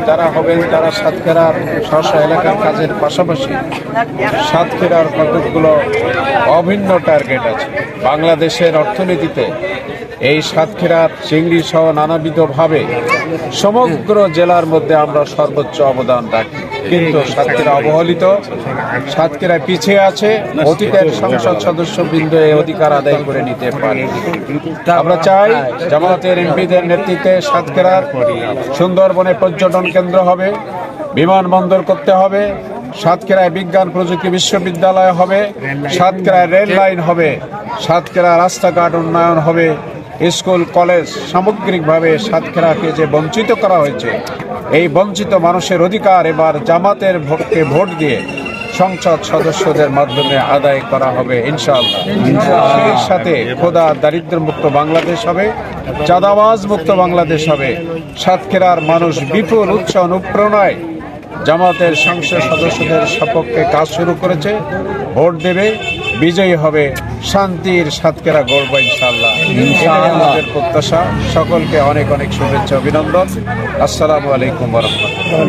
যারা হবেন তারা সাতক্ষীরার স্ব এলাকার কাজের পাশাপাশি সাতক্ষীরার কতগুলো অভিন্ন টার্গেট আছে। বাংলাদেশের অর্থনীতিতে এই সাতক্ষীরার চিংড়ি সহ নানাবিধভাবে সমগ্র জেলার মধ্যে আমরা সর্বোচ্চ অবদান রাখি, কিন্তু সাতক্ষীরা অবহেলিত, সাতক্ষীরা পিছিয়ে আছে। অতীতের সংসদ সদস্যবৃন্দ এই অধিকার আদায় করে নিতে পারে। আমরা চাই জামায়াতের এমপিদের নেতৃত্বে সাতক্ষীরার সুন্দরবনে পর্যটন কেন্দ্র হবে, বিমানবন্দর করতে হবে, সাতক্ষীরায় বিজ্ঞান প্রযুক্তি বিশ্ববিদ্যালয় হবে, সাতক্ষীরায় রেল লাইন হবে, সাতক্ষীরা রাস্তাঘাট উন্নয়ন হবে, স্কুল কলেজ, সামগ্রিকভাবে সাতক্ষীরাকে যে বঞ্চিত করা হয়েছে এই বঞ্চিত মানুষের অধিকার এবার জামাতের ভোটকে ভোট দিয়ে সংসদ সদস্যদের মাধ্যমে আদায় করা হবে ইনশাআল্লাহ। সেই সাথে খোদা দারিদ্র মুক্ত বাংলাদেশ হবে, চাঁদাবাজ মুক্ত বাংলাদেশ হবে। সাতক্ষীরার মানুষ বিপুল উৎসাহ অনুপ্রেরণায় জামাতের সংসদ সদস্যদের সপক্ষে কাজ শুরু করেছে, ভোট দেবে, বিজয়ী হবে, শান্তির সাতক্ষীরা গর্ব ইনশাআল্লাহ। আমাদের প্রত্যাশা। সকলকে অনেক অনেক শুভেচ্ছা, অভিনন্দন। আসসালামু আলাইকুম ওয়া রাহমাতুল্লাহ।